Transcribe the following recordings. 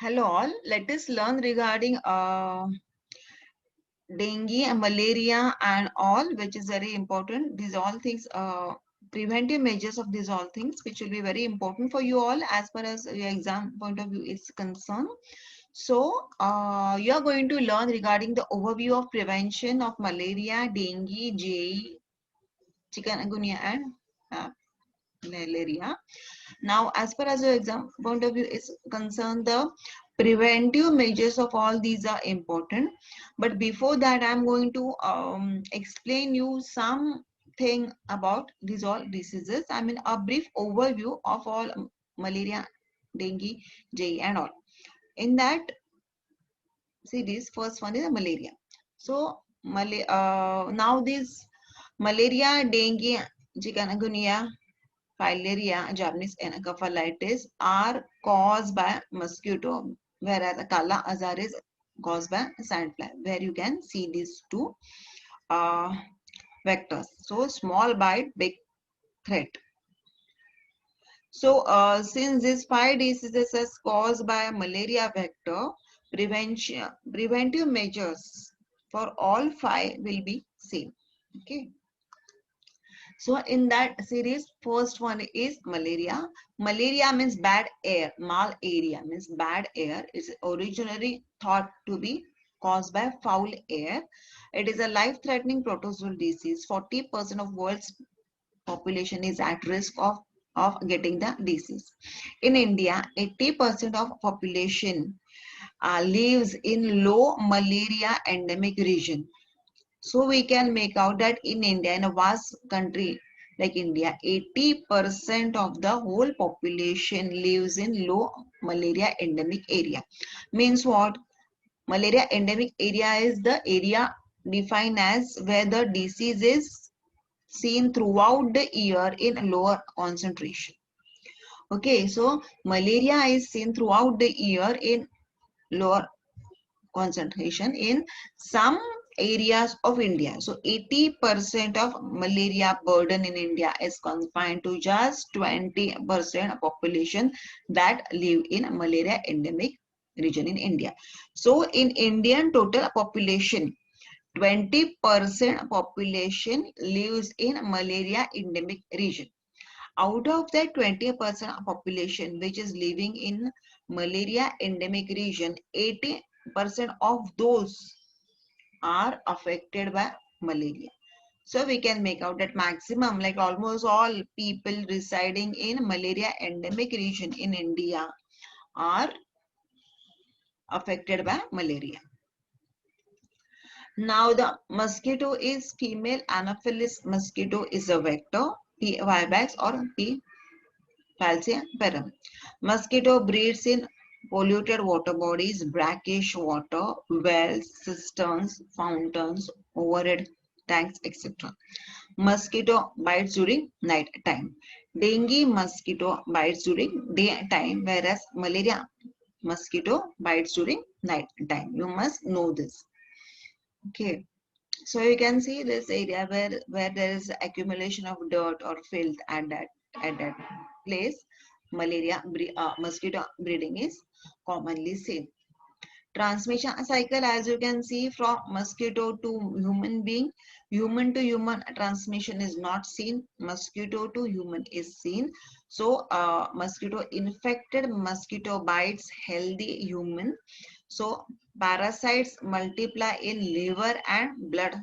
Hello all, let us learn regarding dengue and malaria and all, which is very important. These all things, preventive measures of these all things, which will be very important for you all as far as your exam point of view is concerned. So, you are going to learn regarding the overview of prevention of malaria, dengue, JE, chikungunya and malaria. Now, as far as your exam point of view is concerned, the preventive measures of all these are important. But before that, I'm going to explain you something about these all diseases. I mean, a brief overview of all malaria, dengue, JE and all. In that series, first one is malaria. So, now this malaria, dengue, chikungunya, filaria, Japanese encephalitis are caused by mosquito, whereas the Kala Azar is caused by sandfly, where you can see these two uh, vectors. So small bite, big threat. So since these five diseases are caused by malaria vector, preventive measures for all five will be same. Okay. So in that series, first one is malaria. Malaria means bad air. Malaria means bad air. It's originally thought to be caused by foul air. It is a life-threatening protozoal disease. 40% of world's population is at risk of getting the disease. In India, 80% of population lives in low malaria endemic region. So we can make out that in India, in a vast country like India, 80% of the whole population lives in low malaria endemic area. Means what? Malaria endemic area is the area defined as where the disease is seen throughout the year in lower concentration. Okay, so malaria is seen throughout the year in lower concentration in some areas of India. So 80% of malaria burden in India is confined to just 20% of population that live in malaria endemic region in India. So in Indian total population, 20% population lives in malaria endemic region. Out of that 20% population which is living in malaria endemic region, 80% of those are affected by malaria. So we can make out that maximum, like almost all people residing in malaria endemic region in India are affected by malaria. Now the mosquito is female Anopheles mosquito is a vector, P. vivax or P. falciparum. Mosquito breeds in polluted water bodies, brackish water, wells, cisterns, fountains, overhead tanks, etc. Mosquito bites during night time. Dengue mosquito bites during daytime, whereas malaria mosquito bites during night time. You must know this. Okay. So you can see this area where there is accumulation of dirt or filth at that place. Mosquito breeding is commonly seen. Transmission cycle, as you can see, from mosquito to human to human transmission is not seen. Mosquito to human is seen. So mosquito infected mosquito bites healthy human. So parasites multiply in liver and blood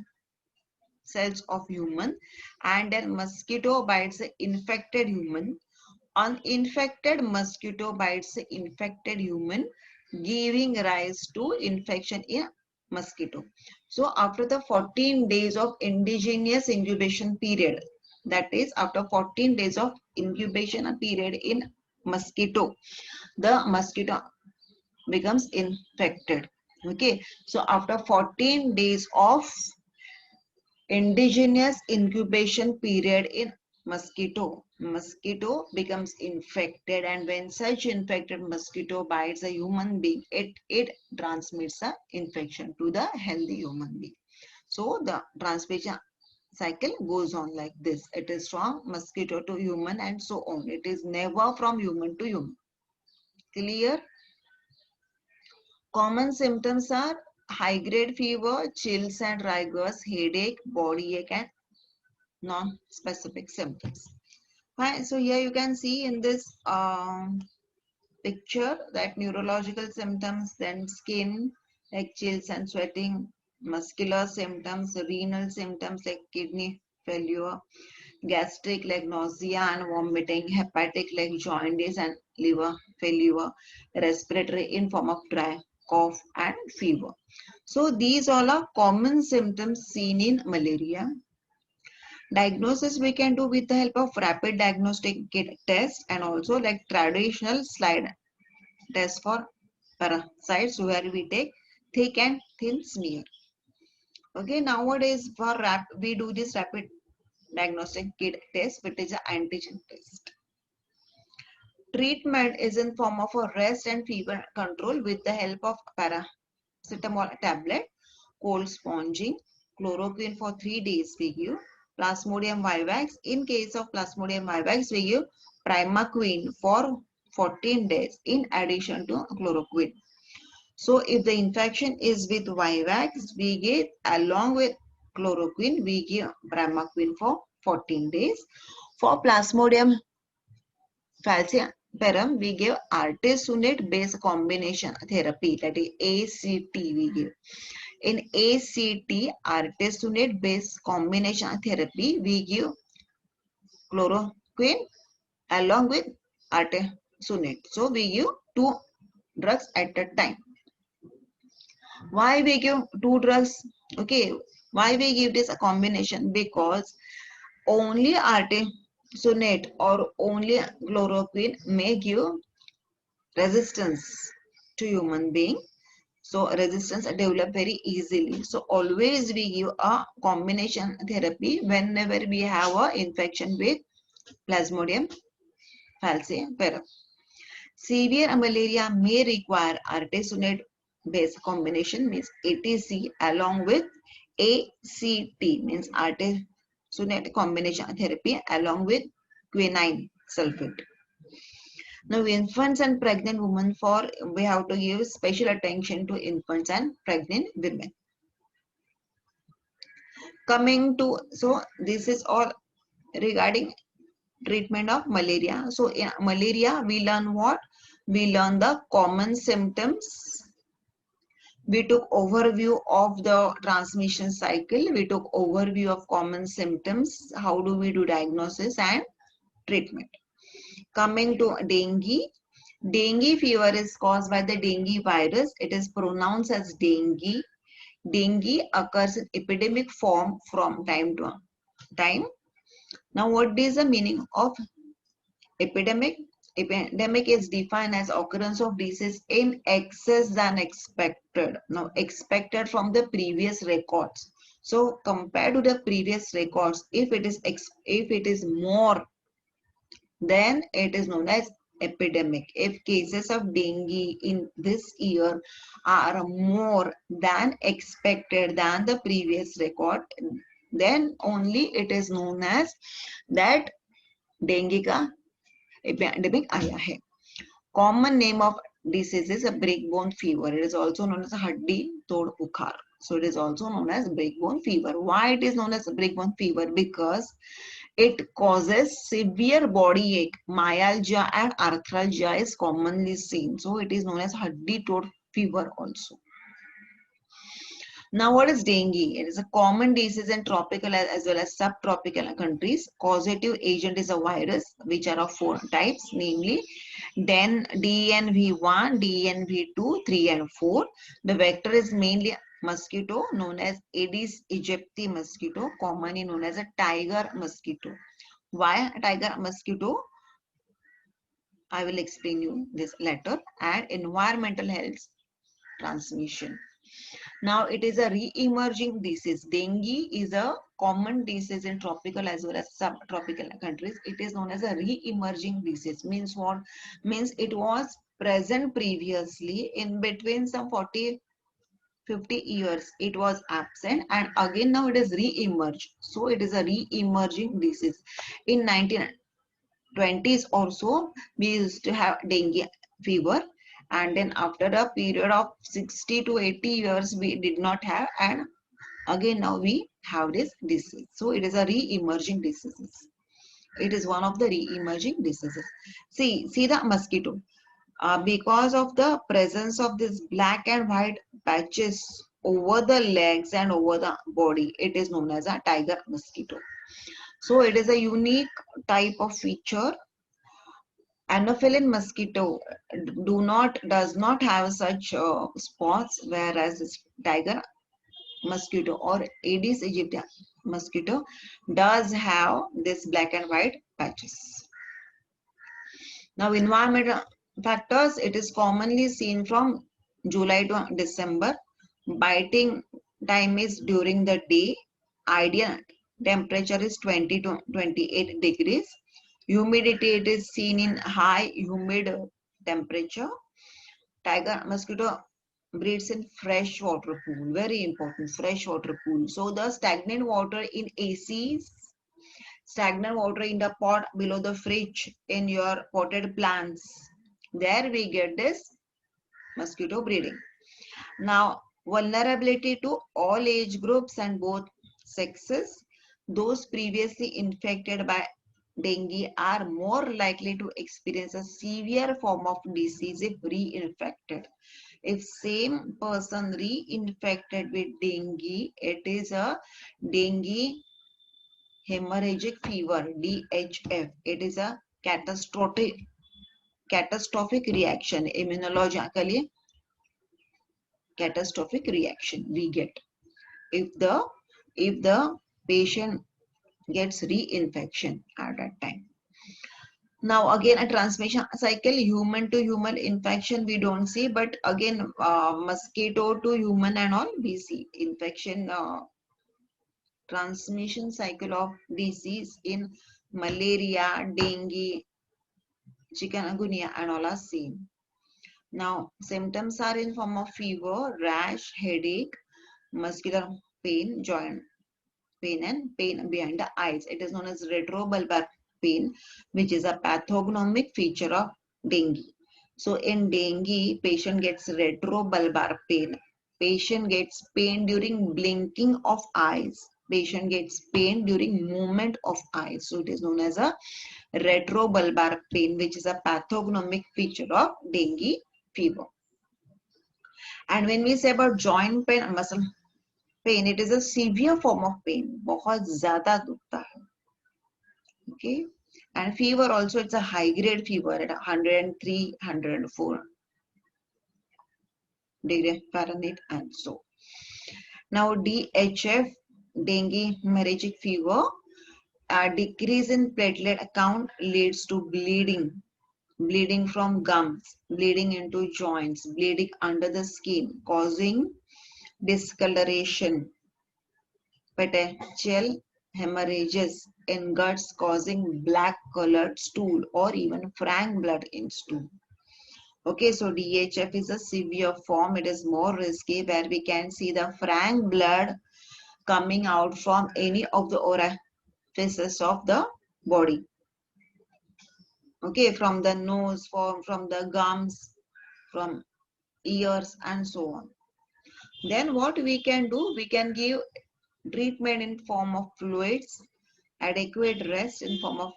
cells of human, and then mosquito bites the infected human. Uninfected mosquito bites the infected human, giving rise to infection in mosquito. So after the 14 days of indigenous incubation period, that is after 14 days of incubation period in mosquito, the mosquito becomes infected. Okay, so after 14 days of indigenous incubation period in mosquito becomes infected, and when such infected mosquito bites a human being, it transmits a infection to the healthy human being. So the transmission cycle goes on like this. It is from mosquito to human and so on. It is never from human to human. Clear? Common symptoms are high-grade fever, chills and rigors, headache, body ache, and non-specific symptoms. Right, so here you can see in this picture that neurological symptoms, then skin like chills and sweating, muscular symptoms, renal symptoms like kidney failure, gastric like nausea and vomiting, hepatic like jaundice and liver failure, respiratory in form of dry cough and fever. So these all are common symptoms seen in malaria. Diagnosis we can do with the help of rapid diagnostic kit test and also like traditional slide test for parasites where we take thick and thin smear. Okay, nowadays for we do this rapid diagnostic kit test, which is an antigen test. Treatment is in form of a rest and fever control with the help of paracetamol tablet, cold sponging, chloroquine for 3 days we give, Plasmodium vivax. In case of Plasmodium vivax, we give Primaquine for 14 days in addition to chloroquine. So if the infection is with vivax, we give along with chloroquine, we give Primaquine for 14 days. For Plasmodium falciparum, we give artesunate based combination therapy, that is ACT we give. In ACT, artesunate based combination therapy, we give chloroquine along with artesunate. So we give 2 drugs at a time. Why we give 2 drugs? Okay, why we give this a combination? Because only artesunate or only chloroquine may give resistance to human being. So resistance develop very easily. So always we give a combination therapy whenever we have a infection with Plasmodium falciparum. Severe malaria may require artesunate based combination, means ATC, along with ACT, means artesunate combination therapy along with quinine sulfate. Now, infants and pregnant women, we have to give special attention to infants and pregnant women. So this is all regarding treatment of malaria. So in malaria, we learn what? We learn the common symptoms. We took overview of the transmission cycle. We took overview of common symptoms. How do we do diagnosis and treatment? Coming to dengue. Dengue fever is caused by the dengue virus. It is pronounced as dengue. Dengue occurs in epidemic form from time to time. Now, what is the meaning of epidemic? Epidemic is defined as occurrence of disease in excess than expected. Now, expected from the previous records. So, compared to the previous records, if it is more, then it is known as epidemic. If cases of dengue in this year are more than expected than the previous record, then only it is known as that dengue ka epidemic आया है. Common name of disease is a breakbone fever. It is also known as a haddi tod bukhar. So it is also known as breakbone fever. Why it is known as breakbone fever? Because it causes severe body ache. Myalgia and arthralgia is commonly seen. So it is known as haddi tod fever also. Now, what is dengue? It is a common disease in tropical as well as subtropical countries. Causative agent is a virus, which are of 4 types, namely DNV1, DNV2, 3 and 4. The vector is mainly mosquito known as Aedes aegypti mosquito, commonly known as a tiger mosquito. Why tiger mosquito? I will explain you this later. And environmental health transmission. Now, it is a re-emerging disease. Dengue is a common disease in tropical as well as subtropical countries. It is known as a re-emerging disease. Means what? Means it was present previously in between some 40-50 years. It was absent and again now it is re-emerged. So, it is a re-emerging disease. In 1920s or so, we used to have dengue fever. and then after a period of 60 to 80 years we did not have, and again now we have this disease. So it is a re-emerging diseases. It is one of the re-emerging diseases. See the mosquito. Because of the presence of this black and white patches over the legs and over the body, it is known as a tiger mosquito. So it is a unique type of feature. Anopheles mosquito does not have such spots, whereas this tiger mosquito or Aedes aegypti mosquito does have this black and white patches. Now, environmental factors, it is commonly seen from July to December. Biting time is during the day. Ideal temperature is 20 to 28 degrees. Humidity, it is seen in high humid temperature. Tiger mosquito breeds in fresh water pool. Very important, fresh water pool. So the stagnant water in ACs, stagnant water in the pot below the fridge, in your potted plants, there we get this mosquito breeding. Now, vulnerability to all age groups and both sexes. Those previously infected by dengue are more likely to experience a severe form of disease if reinfected. If same person reinfected with dengue, it is a dengue hemorrhagic fever, DHF. It is a catastrophic reaction, immunologically catastrophic reaction we get if the patient gets reinfection at that time. Now again, a transmission cycle, human to human infection we don't see, but again mosquito to human and all we see infection, transmission cycle of disease in malaria, dengue, chikungunya and all are seen. Now symptoms are in form of fever, rash, headache, muscular pain, joint pain and pain behind the eyes. It is known as retrobulbar pain, which is a pathognomic feature of dengue. So in dengue, patient gets retrobulbar pain. Patient gets pain during blinking of eyes. Patient gets pain during movement of eyes. So it is known as a retrobulbar pain, which is a pathognomic feature of dengue fever. And when we say about joint pain and muscle pain, it is a severe form of pain. बहुत ज़्यादा दुखता है. Okay. And fever also, it's a high grade fever at 103, 104 degree Fahrenheit and so. Now DHF, dengue hemorrhagic fever, a decrease in platelet count leads to bleeding. Bleeding from gums, bleeding into joints, bleeding under the skin, causing discoloration, petechial hemorrhages in guts causing black colored stool or even frank blood in stool. Okay, so DHF is a severe form. It is more risky, where we can see the frank blood coming out from any of the orifices of the body. Okay, from the nose, from the gums, from ears and so on. Then what we can do, we can give treatment in form of fluids, adequate rest in form of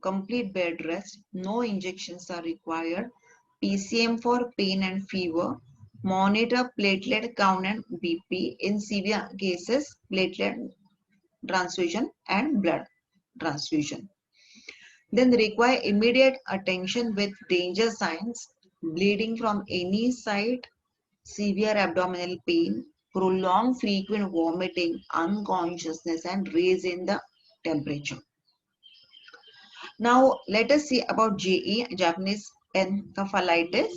complete bed rest, no injections are required, PCM for pain and fever, monitor platelet count and BP, in severe cases, platelet transfusion and blood transfusion. Then require immediate attention with danger signs, bleeding from any side, severe abdominal pain, prolonged frequent vomiting, unconsciousness and raise in the temperature. Now let us see about JE, Japanese encephalitis.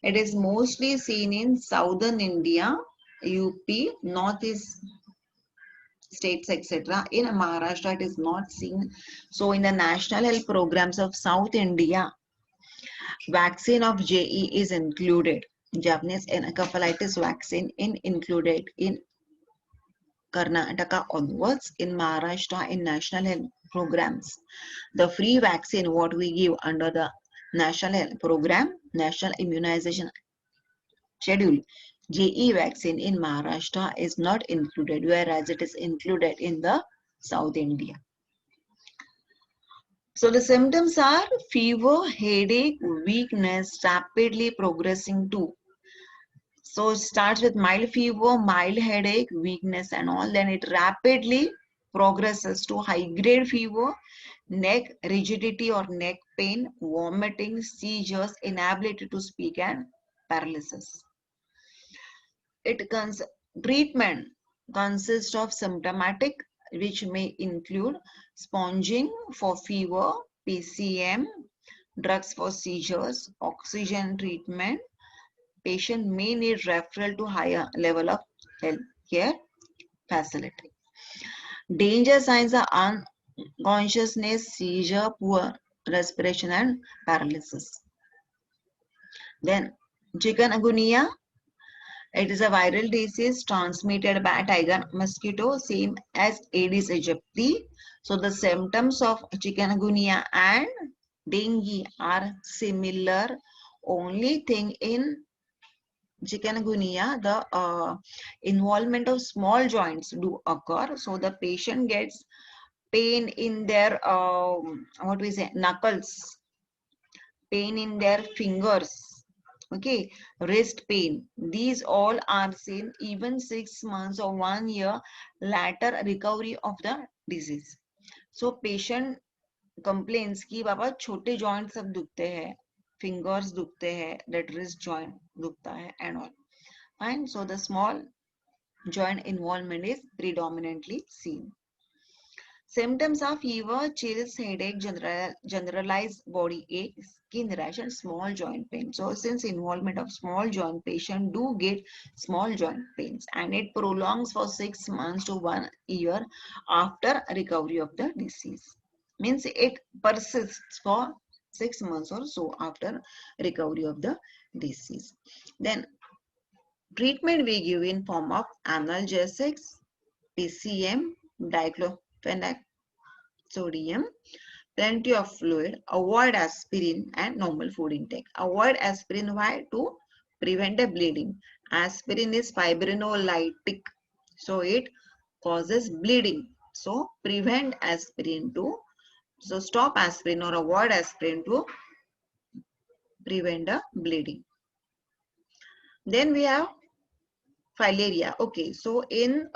It is mostly seen in southern India, UP, northeast states, etc. In Maharashtra, it is not seen. So in the national health programs of South India, vaccine of JE is included. Japanese encephalitis vaccine included in Karnataka onwards, in Maharashtra in national health programs. The free vaccine what we give under the National Health Program, National Immunization Schedule. JE vaccine in Maharashtra is not included, whereas it is included in the South India. So the symptoms are fever, headache, weakness, rapidly progressing to. So it starts with mild fever, mild headache, weakness and all. Then it rapidly progresses to high grade fever, neck rigidity or neck pain, vomiting, seizures, inability to speak and paralysis. Treatment consists of symptomatic, which may include sponging for fever, PCM, drugs for seizures, oxygen treatment. Patient may need referral to higher level of healthcare facility. Danger signs are unconsciousness, seizure, poor respiration, and paralysis. Then chikungunya. It is a viral disease transmitted by tiger mosquito, same as Aedes aegypti. So the symptoms of chikungunya and dengue are similar. Only thing in chikungunya, the involvement of small joints do occur. So the patient gets pain in their what we say knuckles, pain in their fingers, okay, wrist pain. These all are seen even 6 months or 1 year later recovery of the disease. So patient complains कि बाबा छोटे joint सब दुखते हैं, fingers दुखते हैं, that wrist joint दुखता है and all. Fine. So the small joint involvement is predominantly seen. Symptoms are fever, chills, headache, generalized body ache, skin rash, and small joint pain. So, since involvement of small joint, patient do get small joint pains, and it prolongs for 6 months to 1 year after recovery of the disease. Means it persists for 6 months or so after recovery of the disease. Then treatment we give in form of analgesics, PCM, diclofenac sodium, plenty of fluid, avoid aspirin and normal food intake. Avoid aspirin, why? To prevent the bleeding. Aspirin is fibrinolytic, so it causes bleeding. So prevent aspirin to, so stop aspirin or avoid aspirin to prevent the bleeding. Then we have filaria. Okay, so in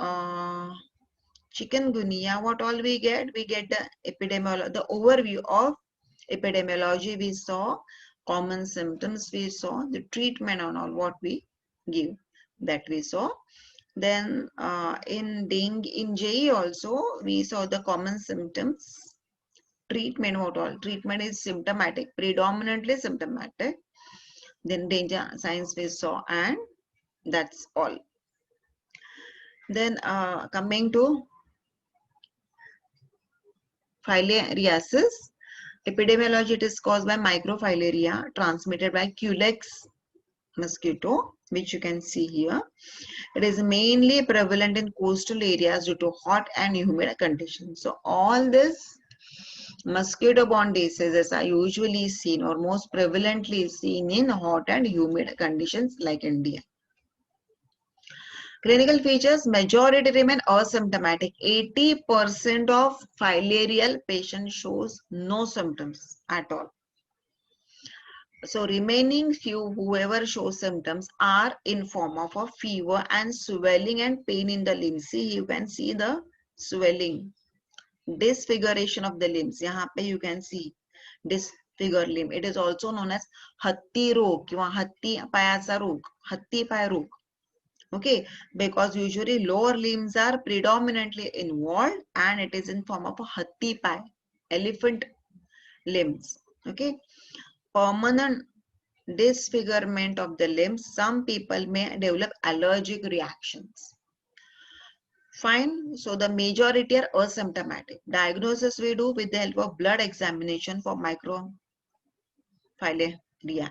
chikungunya, what all we get? We get the epidemiology, the overview of epidemiology we saw, common symptoms we saw, the treatment and all what we give that we saw. Then in dengue, in JE also we saw the common symptoms. Treatment, what all? Treatment is symptomatic, predominantly symptomatic. Then danger signs we saw, and that's all. Then coming to filariasis. Epidemiology, it is caused by microfilaria transmitted by Culex mosquito, which you can see here. It is mainly prevalent in coastal areas due to hot and humid conditions. So all this mosquito-borne diseases are usually seen or most prevalently seen in hot and humid conditions like India. Clinical features, majority remain asymptomatic. 80% of filarial patients shows no symptoms at all. So remaining few, whoever shows symptoms, are in form of a fever and swelling and pain in the limbs. See, you can see the swelling, disfiguration of the limbs. यहाँ पे you can see disfigured limb. It is also known as हत्ती रोग किंवा हत्ती पायाचा रोग, हत्ती पाय रोग. Okay, because usually lower limbs are predominantly involved and it is in form of a hatti pai, elephant limbs. Okay, permanent disfigurement of the limbs. Some people may develop allergic reactions. Fine, so the majority are asymptomatic. Diagnosis we do with the help of blood examination for microfilaria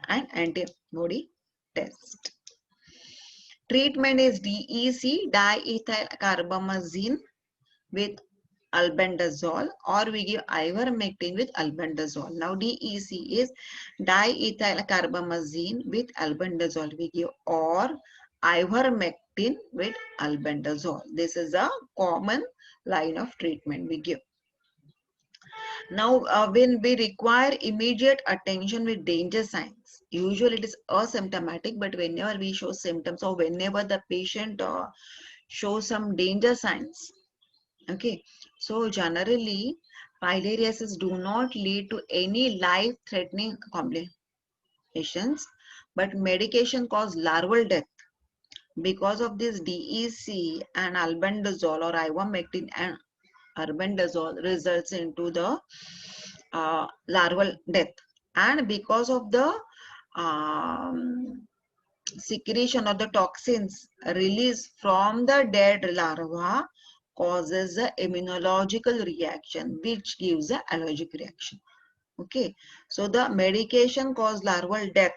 and antibody test. Treatment is DEC, diethyl carbamazine, with albendazole, or we give ivermectin with albendazole. Now DEC is diethyl carbamazine with albendazole we give, or ivermectin with albendazole. This is a common line of treatment we give. Now, when we require immediate attention with danger signs, usually it is asymptomatic, but whenever we show symptoms or whenever the patient shows some danger signs, okay, so generally filariasis do not lead to any life-threatening complications, but medication cause larval death. Because of this, DEC and albendazole or ivermectin and albendazole results into the larval death, and because of the um, secretion of the toxins released from the dead larva causes a immunological reaction which gives an allergic reaction. Okay, so the medication cause larval death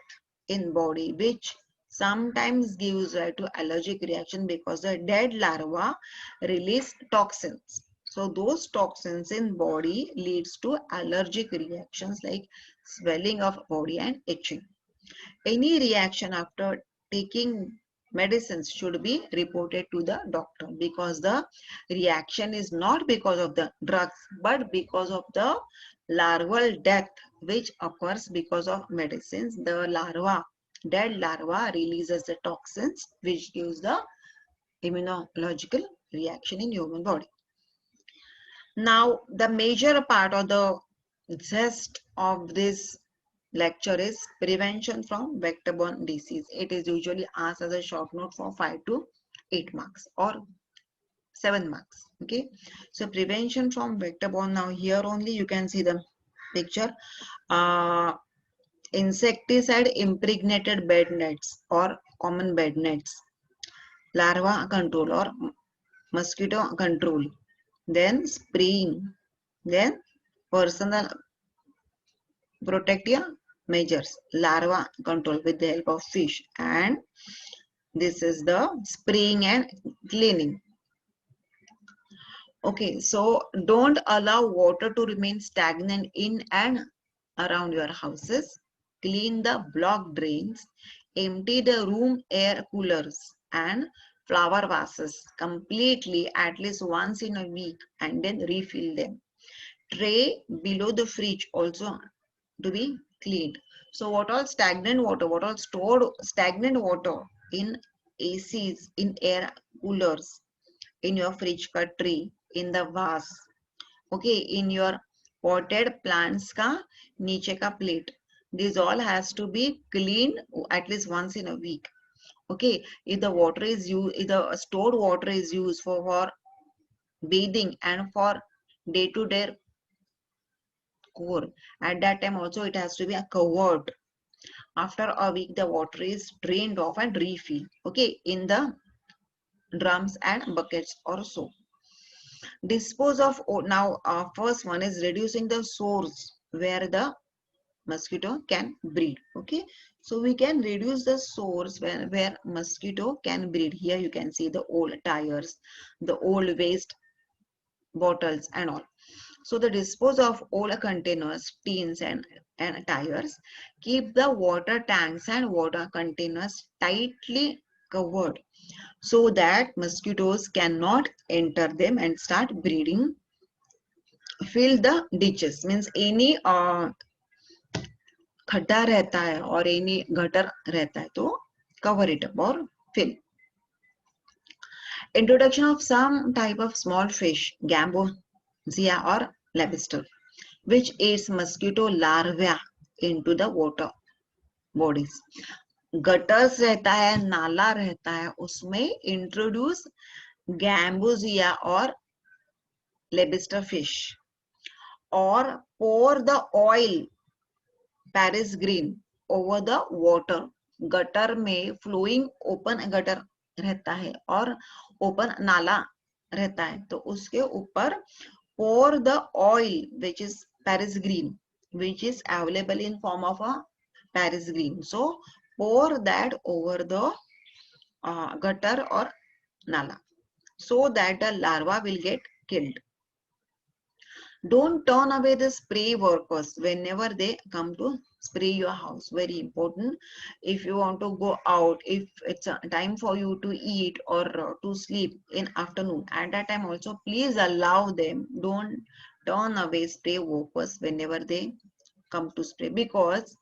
in body which sometimes gives rise to allergic reaction because the dead larva release toxins. So those toxins in body leads to allergic reactions like swelling of body and itching. Any reaction after taking medicines should be reported to the doctor, because the reaction is not because of the drugs but because of the larval death which occurs because of medicines. The dead larva releases the toxins which gives the immunological reaction in human body. Now, the major part of the gist of this lecture is prevention from vector-borne disease. It is usually asked as a short note for 5 to 8 marks or 7 marks. Okay, so prevention from vector-borne. Now here only you can see the picture. Insecticide impregnated bed nets or common bed nets, larva control or mosquito control, then spraying, then personal protective measures, larva control with the help of fish, and this is the spraying and cleaning. Okay, so don't allow water to remain stagnant in and around your houses. Clean the blocked drains, empty the room air coolers and flower vases completely at least once in a week and then refill them. Tray below the fridge also to be cleaned. So what all stagnant water, what all stored stagnant water in ACs, in air coolers, in your fridge ka tray, in the vase, okay, in your potted plants ka niche ka plate. This all has to be cleaned at least once in a week. Okay, if the water is used, if the stored water is used for bathing and for day-to-day core, at that time also it has to be covered. After a week, the water is drained off and refilled, okay, in the drums and buckets or so. Dispose of, now first one is reducing the source where the mosquito can breed. Okay, so we can reduce the source where mosquito can breed. Here you can see the old tires, the old waste bottles and all. So the dispose of old containers, tins and tires. Keep the water tanks and water containers tightly covered so that mosquitoes cannot enter them and start breeding. Fill the ditches, means any खड्डा रहता है और any gutter रहता है तो cover it up or fill. Introduction of some type of small fish, Gambosia or lobster, which eats mosquito larvae into the water bodies. Gutters रहता है, नाला रहता है, उसमें इंट्रोड्यूस गैम्बोजिया और लेबिस्टर फिश, और pour the oil Paris green over the water. Gutter में flowing open gutter रहता है और ओपन नाला रहता है, तो उसके ऊपर pour the oil which is Paris green, which is available in form of a Paris green. So pour that over the gutter or nala so that the larva will get killed. Don't turn away the spray workers whenever they come to spray your house. Very important. If you want to go out, if it's a time for you to eat or to sleep in afternoon, at that time also, please allow them. Don't turn away spray workers whenever they come to spray, because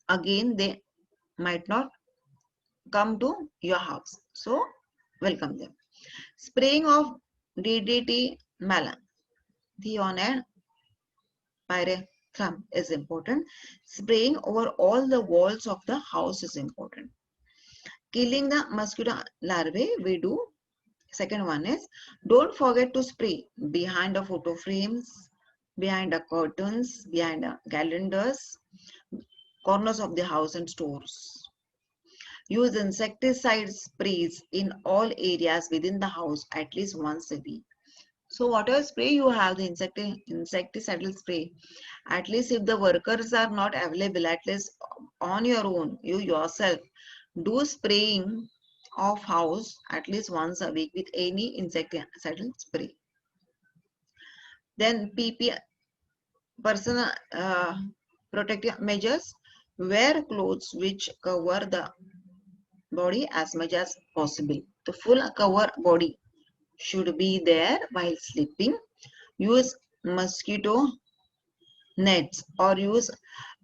again they might not come to your house. So welcome them. Spraying of DDT, malathion and pyrethrum is important. Spraying over all the walls of the house is important. Killing the mosquito larvae, we do. Second one is, don't forget to spray behind the photo frames, behind the curtains, behind the calendars, corners of the house and stores. Use insecticide sprays in all areas within the house at least once a week. So whatever spray you have, the insecticidal spray, at least if the workers are not available, at least on your own, you yourself, do spraying of house at least once a week with any insecticidal spray. Then PP, personal protective measures, wear clothes which cover the body as much as possible. The full cover body should be there while sleeping. Use mosquito nets or use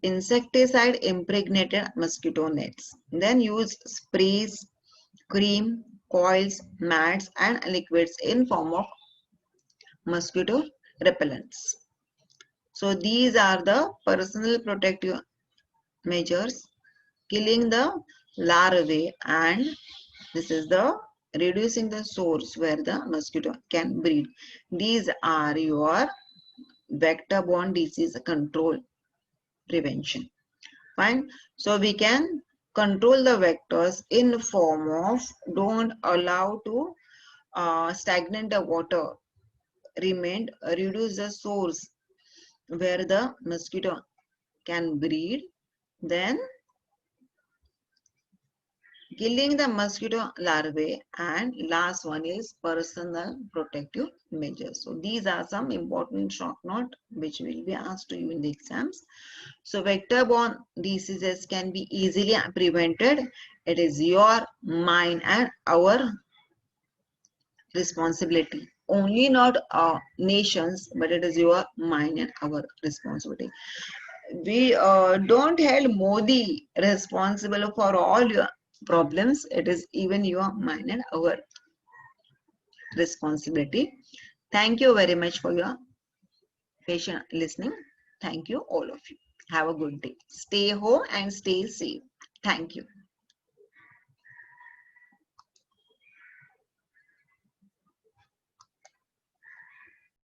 insecticide impregnated mosquito nets. Then use sprays, cream, coils, mats and liquids in form of mosquito repellents. So these are the personal protective measures. Killing the larvae, and this is the reducing the source where the mosquito can breed. These are your vector-borne disease control prevention. Fine. So we can control the vectors in form of, don't allow to stagnate the water, remain, reduce the source where the mosquito can breed. Then killing the mosquito larvae, and last one is personal protective measures. So these are some important short note which will be asked to you in the exams. So vector-borne diseases can be easily prevented. It is your, mine and our responsibility. Only not nations, but it is your, mine and our responsibility. We don't hold Modi responsible for all your problems. It is even your, mine and our responsibility. Thank you very much for your patient listening. Thank you all of you. Have a good day. Stay home and stay safe. Thank you.